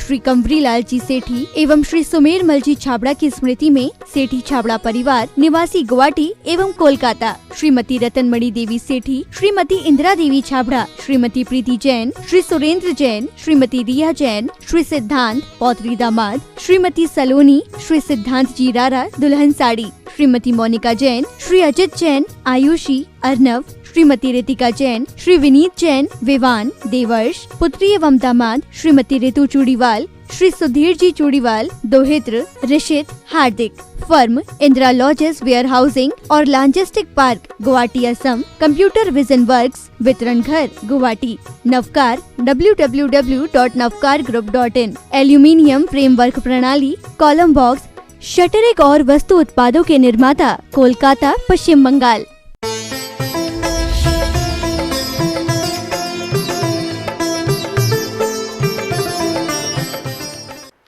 श्री कंवरीलाल जी सेठी एवं श्री सुमेरमल जी छाबड़ा की स्मृति में सेठी छाबड़ा परिवार निवासी गुवाहाटी एवं कोलकाता, श्रीमती रतनमणि देवी सेठी, श्रीमती इंदिरा देवी छाबड़ा, श्रीमती प्रीति जैन, श्री सुरेंद्र जैन, श्रीमती रिया जैन, श्री सिद्धांत पौत्री दामाद, श्रीमती सलोनी, श्री सिद्धांत जी रारा दुल्हन साड़ी, श्रीमती मोनिका जैन, श्री अजित जैन, आयुषी, अर्नव, श्रीमती रितिका जैन, श्री विनीत जैन, विवान, देवर्ष, पुत्री एवं दामाद, श्रीमती ऋतु चूड़ीवाल, श्री सुधीर जी चूड़ीवाल, दोहित्र, Rishit, Hardik. Firm Indira lodges warehousing और logistic park, Guwahati, Assam. Computer vision works, वितरण घर, Guwahati. Navkar www.navkargroup.in। Aluminium framework प्रणाली, कॉलम बॉक्स, शटरेक और वस्तु उत्पादों के निर्माता, कोलकाता, पश्चिम बंगाल।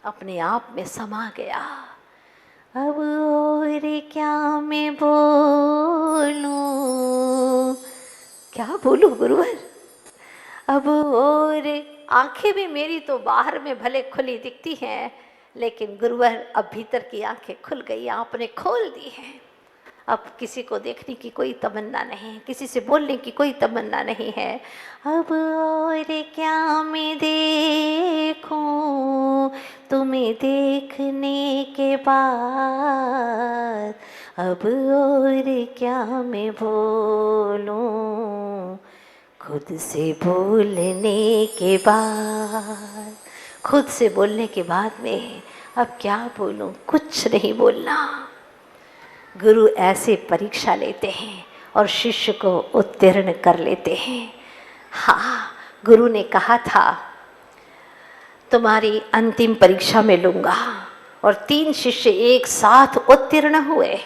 अपने आप में समा गया। अब और क्या मैं बोलूं, क्या बोलूं गुरुवर। अब और आंखें भी मेरी तो बाहर में भले खुली दिखती हैं, लेकिन गुरुवर अब भीतर की आंखें खुल गई, आपने खोल दी हैं। अब किसी को देखने की कोई तमन्ना नहीं, किसी से बोलने की कोई तमन्ना नहीं है। अब और क्या मैं देखूं तुम्हें देखने के बाद, अब और क्या मैं बोलूं खुद से बोलने के बाद। खुद से बोलने के बाद में अब क्या बोलूं, कुछ नहीं बोलना। गुरु ऐसे परीक्षा लेते हैं और शिष्य को उत्तीर्ण कर लेते हैं। हाँ, गुरु ने कहा था तुम्हारी अंतिम परीक्षा में लूँगा, और 3 शिष्य एक साथ उत्तीर्ण हुए।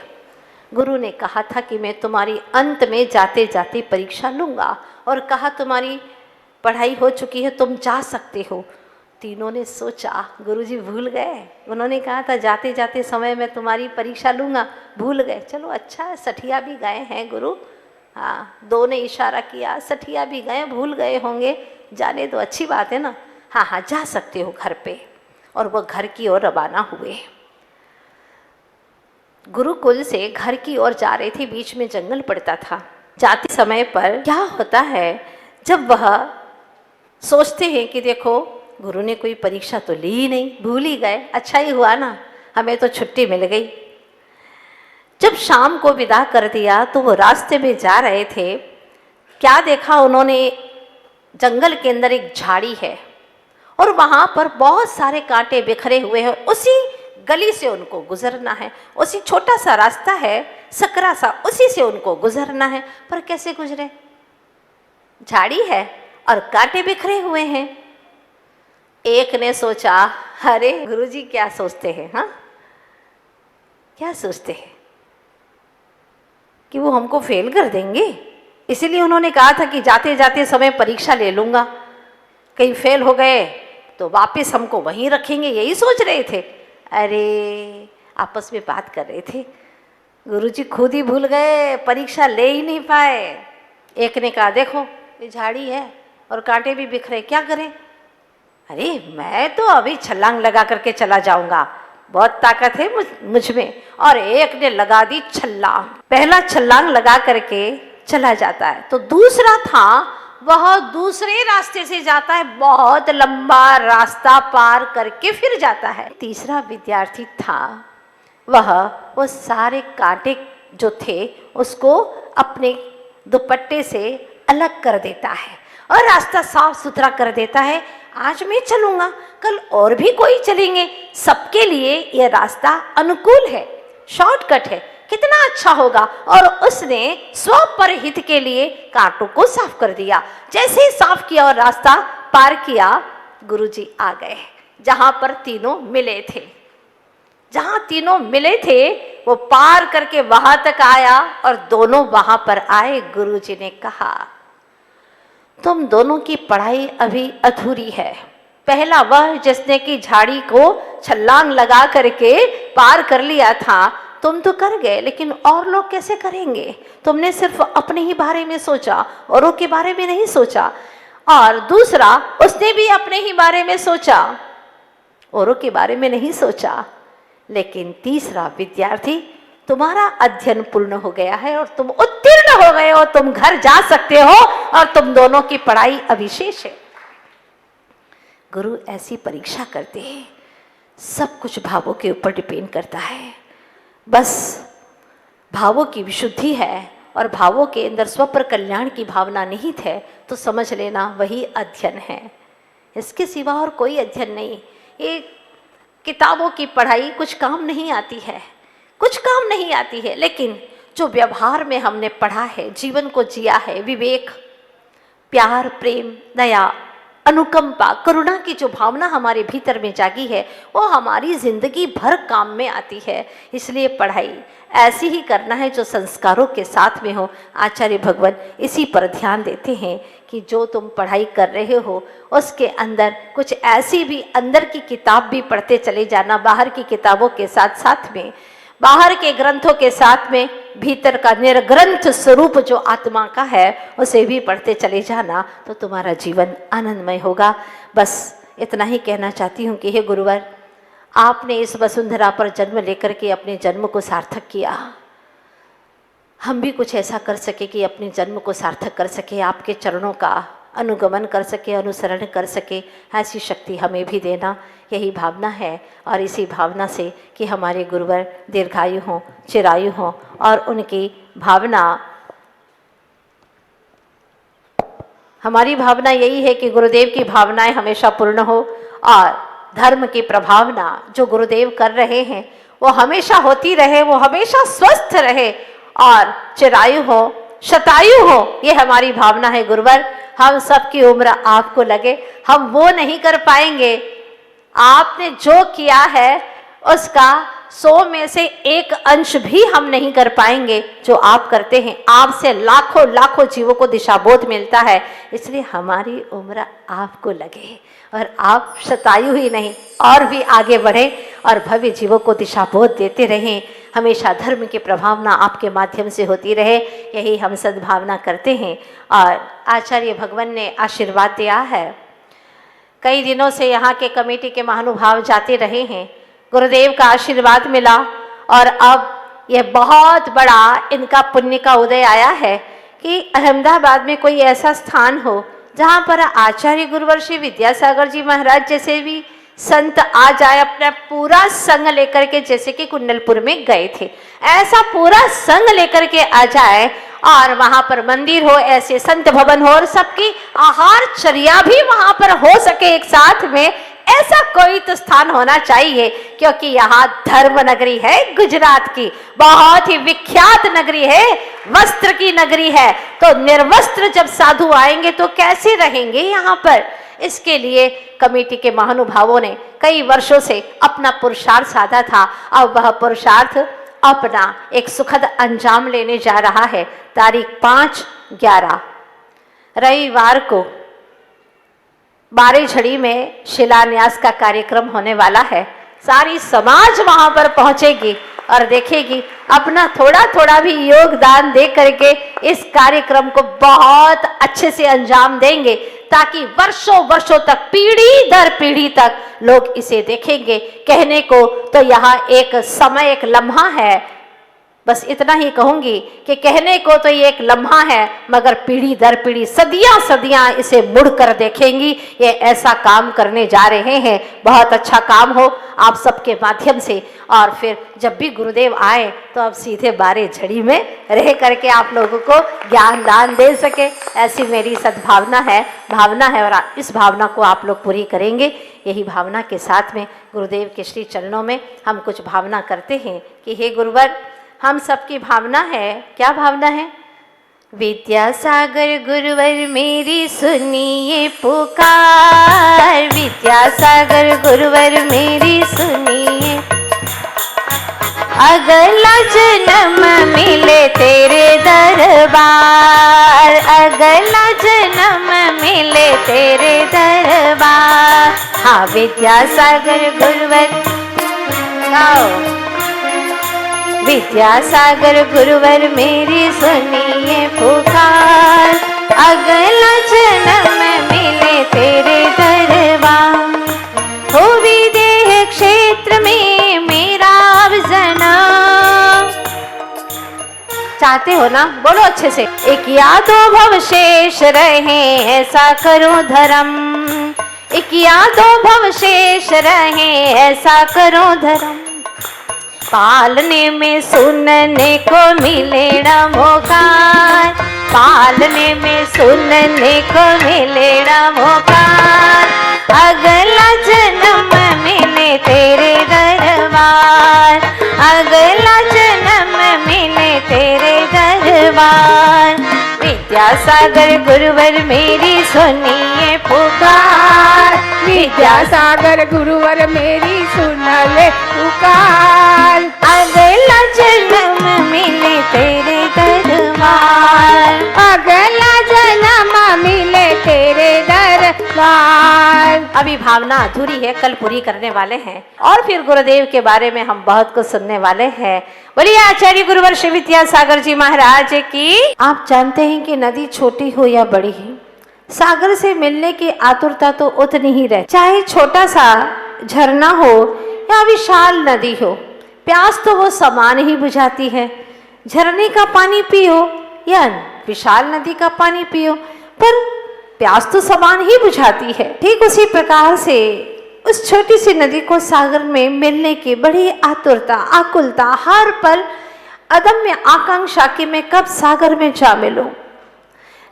गुरु ने कहा था कि मैं तुम्हारी अंत में जाते जाते परीक्षा लूँगा, और कहा तुम्हारी पढ़ाई हो चुकी है, तुम जा सकते हो। तीनों ने सोचा गुरुजी भूल गए, उन्होंने कहा था जाते जाते समय मैं तुम्हारी परीक्षा लूँगा, भूल गए। चलो अच्छा है, सठिया भी गए हैं गुरु। हाँ, 2 ने इशारा किया, सठिया भी गए, भूल गए होंगे, जाने दो, अच्छी बात है ना। हाँ हाँ, जा सकते हो घर पे। और वो घर की ओर रवाना हुए। गुरुकुल से घर की ओर जा रहे थे, बीच में जंगल पड़ता था। जाते समय पर क्या होता है, जब वह सोचते हैं कि देखो गुरु ने कोई परीक्षा तो ली ही नहीं, भूल ही गए, अच्छा ही हुआ ना, हमें तो छुट्टी मिल गई। जब शाम को विदा कर दिया तो वो रास्ते में जा रहे थे, क्या देखा उन्होंने, जंगल के अंदर एक झाड़ी है और वहाँ पर बहुत सारे कांटे बिखरे हुए हैं। उसी गली से उनको गुजरना है, उसी छोटा सा रास्ता है, सकरा सा, उसी से उनको गुजरना है। पर कैसे गुजरे, झाड़ी है और कांटे बिखरे हुए हैं। एक ने सोचा, अरे गुरुजी क्या सोचते हैं, हाँ क्या सोचते हैं कि वो हमको फेल कर देंगे, इसीलिए उन्होंने कहा था कि जाते जाते समय परीक्षा ले लूँगा, कहीं फेल हो गए तो वापस हमको वहीं रखेंगे, यही सोच रहे थे। अरे आपस में बात कर रहे थे, गुरुजी खुद ही भूल गए, परीक्षा ले ही नहीं पाए। एक ने कहा देखो ये झाड़ी है और कांटे भी बिखरे, क्या करें। अरे मैं तो अभी छलांग लगा करके चला जाऊंगा, बहुत ताकत है मुझ में। और एक ने लगा दी छलांग, पहला छलांग लगा करके चला जाता है। तो दूसरा था, वह दूसरे रास्ते से जाता है, बहुत लंबा रास्ता पार करके फिर जाता है। तीसरा विद्यार्थी था, वो सारे कांटे जो थे उसको अपने दुपट्टे से अलग कर देता है और रास्ता साफ सुथरा कर देता है। आज मैं चलूँगा, कल और भी कोई चलेंगे, सबके लिए यह रास्ता अनुकूल है, शॉर्टकट है, कितना अच्छा होगा। और उसने स्वपरहित के लिए कांटों को साफ कर दिया। जैसे ही साफ किया और रास्ता पार किया, गुरुजी आ गए जहाँ पर तीनों मिले थे। जहाँ तीनों मिले थे वो पार करके वहाँ तक आया और दोनों वहाँ पर आए। गुरुजी ने कहा तुम दोनों की पढ़ाई अभी अधूरी है। पहला वह जिसने की झाड़ी को छलांग लगा करके पार कर लिया था, तुम तो कर गए, लेकिन और लोग कैसे करेंगे। तुमने सिर्फ अपने ही बारे में सोचा, औरों के बारे में नहीं सोचा। और दूसरा, उसने भी अपने ही बारे में सोचा, औरों के बारे में नहीं सोचा। लेकिन तीसरा विद्यार्थी, तुम्हारा अध्ययन पूर्ण हो गया है और तुम उत्तीर्ण हो गए हो, तुम घर जा सकते हो और तुम दोनों की पढ़ाई अविशेष है। गुरु ऐसी परीक्षा करते हैं। सब कुछ भावों के ऊपर डिपेंड करता है। बस भावों की विशुद्धि है और भावों के अंदर स्व पर कल्याण की भावना निहित है तो समझ लेना वही अध्ययन है। इसके सिवा और कोई अध्ययन नहीं। ये किताबों की पढ़ाई कुछ काम नहीं आती है, कुछ काम नहीं आती है, लेकिन जो व्यवहार में हमने पढ़ा है, जीवन को जिया है, विवेक, प्यार, प्रेम, दया, अनुकंपा, करुणा की जो भावना हमारे भीतर में जागी है वो हमारी जिंदगी भर काम में आती है। इसलिए पढ़ाई ऐसी ही करना है जो संस्कारों के साथ में हो। आचार्य भगवान इसी पर ध्यान देते हैं कि जो तुम पढ़ाई कर रहे हो उसके अंदर कुछ ऐसी भी अंदर की किताब भी पढ़ते चले जाना, बाहर की किताबों के साथ साथ में, बाहर के ग्रंथों के साथ में भीतर का निर्ग्रंथ स्वरूप जो आत्मा का है उसे भी पढ़ते चले जाना, तो तुम्हारा जीवन आनंदमय होगा। बस इतना ही कहना चाहती हूँ कि हे गुरुवर, आपने इस वसुंधरा पर जन्म लेकर के अपने जन्म को सार्थक किया। हम भी कुछ ऐसा कर सके कि अपने जन्म को सार्थक कर सके, आपके चरणों का अनुगमन कर सके, अनुसरण कर सके, ऐसी शक्ति हमें भी देना। यही भावना है और इसी भावना से कि हमारे गुरुवर दीर्घायु हों, चिरायु हों और उनकी भावना, हमारी भावना यही है कि गुरुदेव की भावनाएं हमेशा पूर्ण हो और धर्म की प्रभावना जो गुरुदेव कर रहे हैं वो हमेशा होती रहे, वो हमेशा स्वस्थ रहे और चिरायु हो, शतायु हो, ये हमारी भावना है गुरुवर। हम सबकी उम्र आपको लगे, हम वो नहीं कर पाएंगे। आपने जो किया है उसका 100 में से 1 अंश भी हम नहीं कर पाएंगे जो आप करते हैं। आपसे लाखों लाखों जीवों को दिशाबोध मिलता है, इसलिए हमारी उम्र आपको लगे और आप शतायु ही नहीं और भी आगे बढ़े और भव्य जीवों को दिशाबोध देते रहें। हमेशा धर्म की प्रभावना आपके माध्यम से होती रहे, यही हम सद्भावना करते हैं। और आचार्य भगवान ने आशीर्वाद दिया है। कई दिनों से यहाँ के कमेटी के महानुभाव जाते रहे हैं, गुरुदेव का आशीर्वाद मिला और अब यह बहुत बड़ा इनका पुण्य का उदय आया है कि अहमदाबाद में कोई ऐसा स्थान हो जहाँ पर आचार्य गुरुवर श्री विद्यासागर जी महाराज जैसे भी संत आ जाए, अपना पूरा संग लेकर के, जैसे कि कुंडलपुर में गए थे, ऐसा पूरा संग लेकर के आ जाए और वहां पर मंदिर हो, ऐसे संत भवन हो और सबकी आहार चर्या भी वहां पर हो सके एक साथ में, ऐसा कोई तो स्थान होना चाहिए। क्योंकि यहाँ धर्म नगरी है, गुजरात की बहुत ही विख्यात नगरी है, वस्त्र की नगरी है। तो निर्वस्त्र जब साधु आएंगे तो कैसे रहेंगे यहाँ पर? इसके लिए कमेटी के महानुभावों ने कई वर्षों से अपना पुरुषार्थ साधा था। अब वह पुरुषार्थ अपना एक सुखद अंजाम लेने जा रहा है। तारीख 5/11 रविवार को बारेझड़ी में शिलान्यास का कार्यक्रम होने वाला है। सारी समाज वहां पर पहुंचेगी और देखेगी, अपना थोड़ा थोड़ा भी योगदान दे करके इस कार्यक्रम को बहुत अच्छे से अंजाम देंगे ताकि वर्षों वर्षों तक, पीढ़ी दर पीढ़ी तक लोग इसे देखेंगे। कहने को तो यहाँ एक समय, एक लम्हा है, बस इतना ही कहूंगी कि कहने को तो ये एक लम्हा है, मगर पीढ़ी दर पीढ़ी, सदियां सदियां इसे मुड़ कर देखेंगी। ये ऐसा काम करने जा रहे हैं, बहुत अच्छा काम हो आप सबके माध्यम से। और फिर जब भी गुरुदेव आए तो अब सीधे बारेझड़ी में रह करके आप लोगों को ज्ञान दान दे सके, ऐसी मेरी सद्भावना है, भावना है और इस भावना को आप लोग पूरी करेंगे। यही भावना के साथ में गुरुदेव के श्री चरणों में हम कुछ भावना करते हैं कि हे गुरुवर, हम सबकी भावना है, क्या भावना है? विद्यासागर गुरुवर मेरी सुनिए पुकार, विद्यासागर गुरुवर मेरी सुनिए, अगला जन्म मिले तेरे दरबार, अगला जन्म मिले तेरे दरबार। हाँ, विद्यासागर गुरुवर गाओ, विद्यासागर गुरुवर मेरी सुनिए पुकार, अगला जन्म मिले तेरे दरबार। हो विदेह क्षेत्र में मेरा अब जन्म। चाहते हो ना? बोलो अच्छे से। एक या दो भव शेष रहे ऐसा करो धर्म, एक या दो भव शेष रहे ऐसा करो धर्म। पालने में सुनने को मिले न मौका, पालने में सुनने को मिले न मौका। अगला जन्म मिले तेरे दरबार, अगला जन्म मिले तेरे दरबार। विद्यासागर गुरुवर मेरी सुनिए पुकार, विद्यासागर गुरुवर मेरी सुन ले पुकार। अगला जन्म मिले तेरे दरबार, अगला जन्म मिले तेरे दरबार। अभी भावना अधूरी है, कल पूरी करने वाले हैं और फिर गुरुदेव के बारे में हम बहुत कुछ सुनने वाले हैं। बोलिए आचार्य गुरुवर श्री विद्यासागर जी महाराज की। आप जानते हैं कि नदी छोटी हो या बड़ी है, सागर से मिलने की आतुरता तो उतनी ही रहे। चाहे छोटा सा झरना हो या विशाल नदी हो, प्यास तो वो समान ही बुझाती है। झरने का पानी पियो या विशाल नदी का पानी पियो, पर प्यास तो समान ही बुझाती है। ठीक उसी प्रकार से उस छोटी सी नदी को सागर में मिलने की बड़ी आतुरता, आकुलता, हर पल अदम्य आकांक्षा कि मैं कब सागर में जा मिलूं।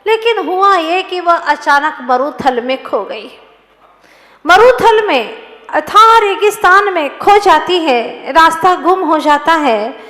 लेकिन हुआ ये कि वह अचानक मरुथल में खो गई। मरुथल में अथाह रेगिस्तान में खो जाती है, रास्ता गुम हो जाता है।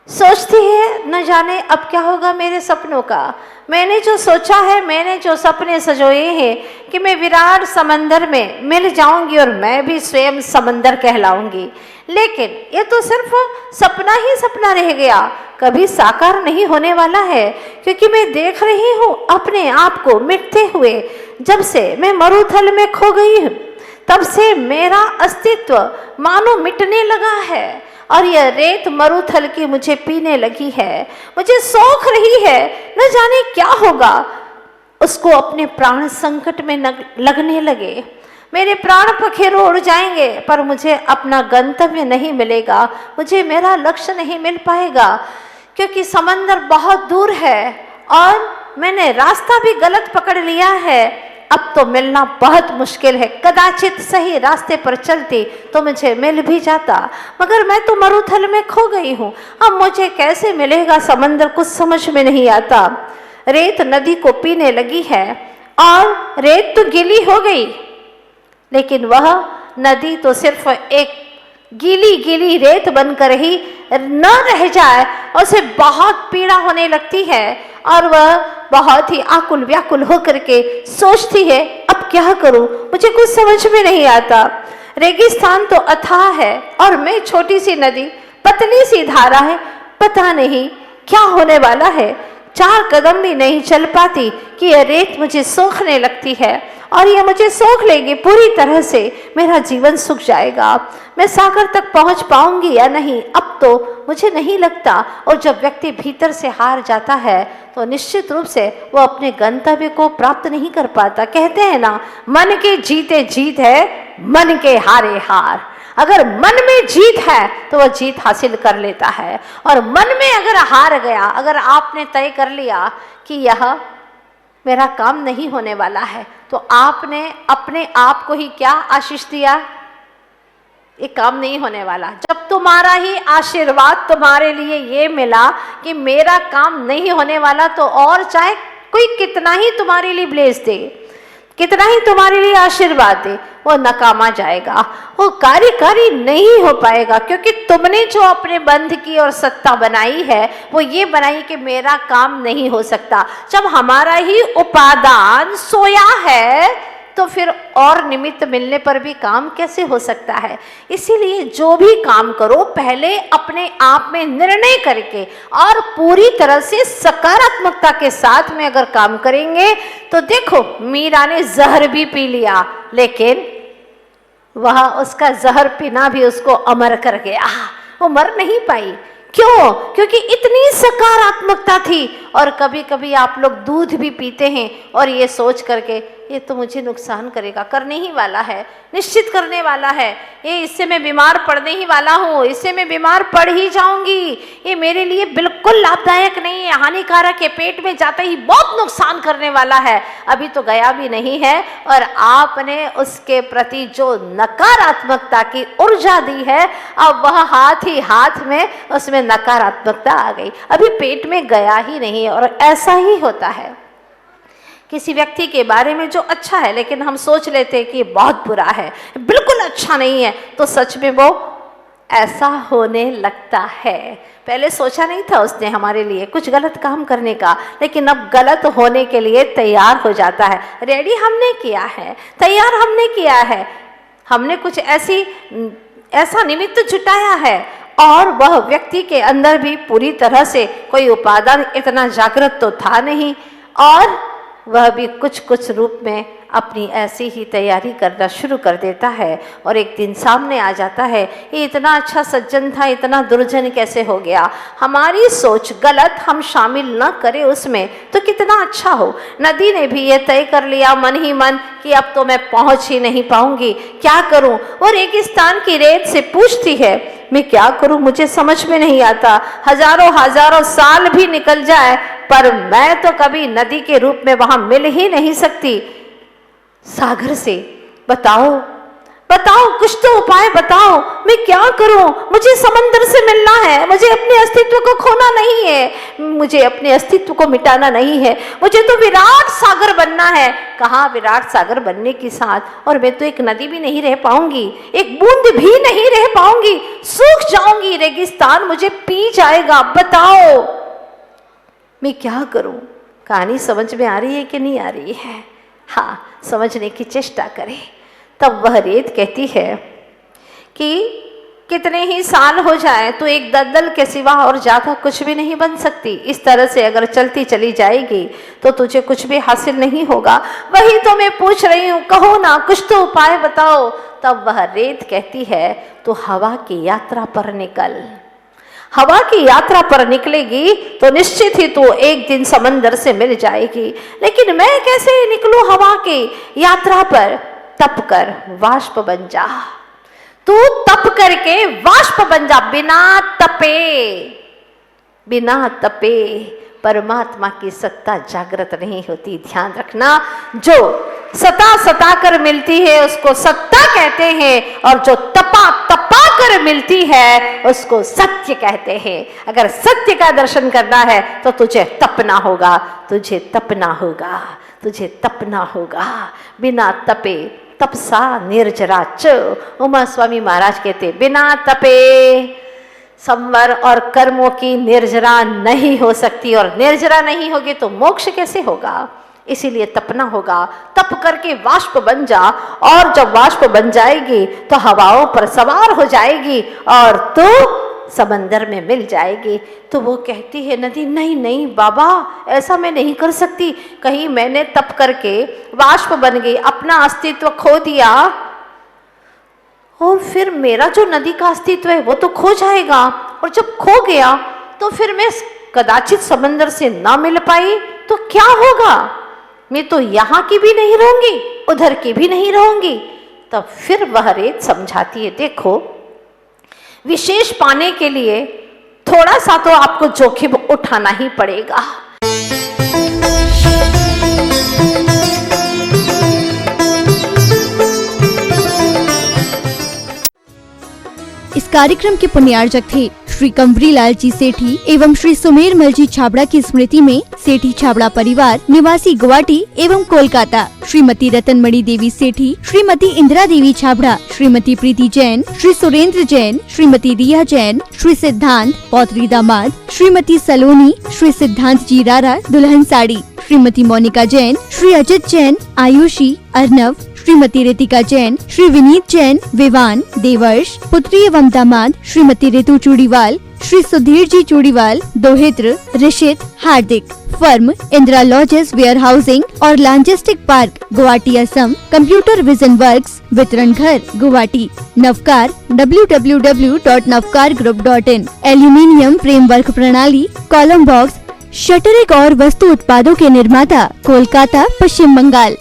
सोचती है न जाने अब क्या होगा मेरे सपनों का। मैंने जो सोचा है, मैंने जो सपने सजोए हैं कि मैं विराट समंदर में मिल जाऊंगी और मैं भी स्वयं समंदर कहलाऊंगी, लेकिन ये तो सिर्फ सपना ही सपना रह गया, कभी साकार नहीं होने वाला है। क्योंकि मैं देख रही हूँ अपने आप को मिटते हुए। जब से मैं मरुथल में खो गई हूँ तब से मेरा अस्तित्व मानो मिटने लगा है और यह रेत मरुथल की मुझे पीने लगी है। मुझे सोख रही है, न जाने क्या होगा। उसको अपने प्राण संकट में लगने लगे। मेरे प्राण पखेरु उड़ जाएंगे पर मुझे अपना गंतव्य नहीं मिलेगा, मुझे मेरा लक्ष्य नहीं मिल पाएगा, क्योंकि समंदर बहुत दूर है और मैंने रास्ता भी गलत पकड़ लिया है। अब तो मिलना बहुत मुश्किल है। कदाचित सही रास्ते पर चलती तो मुझे मिल भी जाता, मगर मैं तो मरुथल में खो गई हूँ। अब मुझे कैसे मिलेगा समंदर, कुछ समझ में नहीं आता। रेत नदी को पीने लगी है और रेत तो गीली हो गई, लेकिन वह नदी तो सिर्फ एक गीली गीली रेत बनकर ही न रह जाए, उसे बहुत पीड़ा होने लगती है और वह बहुत ही आकुल व्याकुल होकर के सोचती है अब क्या करूं, मुझे कुछ समझ में नहीं आता। रेगिस्तान तो अथाह है और मैं छोटी सी नदी, पतली सी धारा है, पता नहीं क्या होने वाला है। 4 कदम भी नहीं चल पाती कि यह रेत मुझे सोखने लगती है और यह मुझे सोख लेगी पूरी तरह से। मेरा जीवन सूख जाएगा, मैं सागर तक पहुंच पाऊंगी या नहीं अब तो मुझे नहीं लगता। और जब व्यक्ति भीतर से हार जाता है तो निश्चित रूप से वो अपने गंतव्य को प्राप्त नहीं कर पाता। कहते हैं ना, मन के जीते जीत है, मन के हारे हार। अगर मन में जीत है तो वह जीत हासिल कर लेता है, और मन में अगर हार गया, अगर आपने तय कर लिया कि यह मेरा काम नहीं होने वाला है, तो आपने अपने आप को ही क्या आशीष दिया, ये काम नहीं होने वाला। जब तुम्हारा ही आशीर्वाद तुम्हारे लिए ये मिला कि मेरा काम नहीं होने वाला, तो और चाहे कोई कितना ही तुम्हारे लिए ब्लेस दे, कितना ही तुम्हारे लिए आशीर्वाद दे, वो नकामा जाएगा, वो कार्यकारी नहीं हो पाएगा। क्योंकि तुमने जो अपने बंध की और सत्ता बनाई है वो ये बनाई कि मेरा काम नहीं हो सकता। जब हमारा ही उपादान सोया है तो फिर और निमित्त मिलने पर भी काम कैसे हो सकता है। इसीलिए जो भी काम करो पहले अपने आप में निर्णय करके और पूरी तरह से सकारात्मकता के साथ में अगर काम करेंगे तो देखो, मीरा ने जहर भी पी लिया लेकिन वह उसका जहर पीना भी उसको अमर कर गया, वो मर नहीं पाई। क्यों? क्योंकि इतनी सकारात्मकता थी। और कभी कभी आप लोग दूध भी पीते हैं और ये सोच करके ये तो मुझे नुकसान करेगा, करने ही वाला है, निश्चित करने वाला है, ये इससे मैं बीमार पड़ने ही वाला हूँ, इससे मैं बीमार पड़ ही जाऊंगी, ये मेरे लिए बिल्कुल लाभदायक नहीं है, हानिकारक है, पेट में जाते ही बहुत नुकसान करने वाला है, अभी तो गया भी नहीं है। और आपने उसके प्रति जो नकारात्मकता की ऊर्जा दी है, अब वह हाथ ही हाथ में उसमें नकारात्मकता आ गई, अभी पेट में गया ही नहीं है। और ऐसा ही होता है किसी व्यक्ति के बारे में जो अच्छा है, लेकिन हम सोच लेते हैं कि बहुत बुरा है, बिल्कुल अच्छा नहीं है, तो सच में वो ऐसा होने लगता है। पहले सोचा नहीं था उसने हमारे लिए कुछ गलत काम करने का, लेकिन अब गलत होने के लिए तैयार हो जाता है। रेडी हमने किया है, तैयार हमने किया है, हमने कुछ ऐसा निमित्त जुटाया है, और वह व्यक्ति के अंदर भी पूरी तरह से कोई उपादान इतना जागृत तो था नहीं, और वह भी कुछ रूप में अपनी ऐसी ही तैयारी करना शुरू कर देता है। और एक दिन सामने आ जाता है, ये इतना अच्छा सज्जन था, इतना दुर्जन कैसे हो गया। हमारी सोच गलत, हम शामिल न करें उसमें तो कितना अच्छा हो। नदी ने भी ये तय कर लिया मन ही मन कि अब तो मैं पहुंच ही नहीं पाऊंगी, क्या करूं। और रेगिस्तान की रेत से पूछती है, मैं क्या करूं, मुझे समझ में नहीं आता, हजारों साल भी निकल जाए पर मैं तो कभी नदी के रूप में वहां मिल ही नहीं सकती सागर से। बताओ कुछ तो उपाय बताओ, मैं क्या करूं, मुझे समंदर से मिलना है, मुझे अपने अस्तित्व को खोना नहीं है, मुझे अपने अस्तित्व को मिटाना नहीं है, मुझे तो विराट सागर बनना है। कहाँ विराट सागर बनने के साथ, और मैं तो एक नदी भी नहीं रह पाऊंगी, एक बूंद भी नहीं रह पाऊंगी, सूख जाऊंगी, रेगिस्तान मुझे पी जाएगा, बताओ मैं क्या करूं। कहानी समझ में आ रही है कि नहीं आ रही है? हाँ, समझने की चेष्टा करें। तब वह रेत कहती है कि कितने ही साल हो जाए तो एक दलदल के सिवा और ज़्यादा कुछ भी नहीं बन सकती। इस तरह से अगर चलती चली जाएगी तो तुझे कुछ भी हासिल नहीं होगा। वही तो मैं पूछ रही हूँ, कहो ना, कुछ तो उपाय बताओ। तब वह रेत कहती है, तो हवा की यात्रा पर निकल। हवा की यात्रा पर निकलेगी तो निश्चित ही तू एक दिन समंदर से मिल जाएगी। लेकिन मैं कैसे निकलूं हवा की यात्रा पर? तप कर वाष्प बन जा, तू तप करके वाष्प बन जा। बिना तपे परमात्मा की सत्ता जागृत नहीं होती। ध्यान रखना, जो सता कर मिलती है उसको सत्ता कहते हैं, और जो तपा कर मिलती है उसको सत्य कहते हैं। अगर सत्य का दर्शन करना है तो तुझे तपना होगा, तुझे तपना होगा। बिना तपे तपसा निर्जरा च। उमा स्वामी महाराज कहते, बिना तपे संवर और कर्मों की निर्जरा नहीं हो सकती, और निर्जरा नहीं होगी तो मोक्ष कैसे होगा। इसीलिए तपना होगा। तप करके वाष्प बन जा, और जब वाष्प बन जाएगी तो हवाओं पर सवार हो जाएगी और तो समंदर में मिल जाएगी। तो वो कहती है नदी, नहीं बाबा, ऐसा मैं नहीं कर सकती। कहीं मैंने तप करके वाष्प बन गई, अपना अस्तित्व खो दिया, और फिर मेरा जो नदी का अस्तित्व है वो तो खो जाएगा, और जब खो गया तो फिर मैं कदाचित समंदर से ना मिल पाई तो क्या होगा। मैं तो यहाँ की भी नहीं रहूंगी, उधर की भी नहीं रहूंगी। तब फिर वह रेत समझाती है, देखो, विशेष पाने के लिए थोड़ा सा तो आपको जोखिम उठाना ही पड़ेगा। इस कार्यक्रम के पुण्यार्जक थे श्री कंवरी लाल जी सेठी एवं श्री सुमेर मल जी छाबड़ा की स्मृति में सेठी छाबड़ा परिवार निवासी गुवाहाटी एवं कोलकाता, श्रीमती रतनमणि देवी सेठी, श्रीमती इंदिरा देवी छाबड़ा, श्रीमती प्रीति जैन, श्री सुरेंद्र जैन, श्रीमती रिया जैन, श्री सिद्धांत पौत्री दामाद, श्रीमती सलोनी, श्री सिद्धांत जी रारा दुल्हन साड़ी, श्रीमती मोनिका जैन, श्री अजित जैन, आयुषी, अर्नव, श्रीमती रितिका जैन, श्री विनीत जैन, विवान, देवर्ष, पुत्री एवं दामाद, श्रीमती ऋतु चूड़ीवाल, श्री सुधीर जी चूड़ीवाल, दोहित्र, Rishit, Hardik. Firm Indira lodges warehousing और logistic park, Guwahati, Assam. Computer vision works, वितरण घर, Guwahati. Navkar www.navkargroup.in। Aluminium framework प्रणाली, कॉलम बॉक्स, शटरिक और वस्तु उत्पादों के निर्माता, कोलकाता, पश्चिम बंगाल।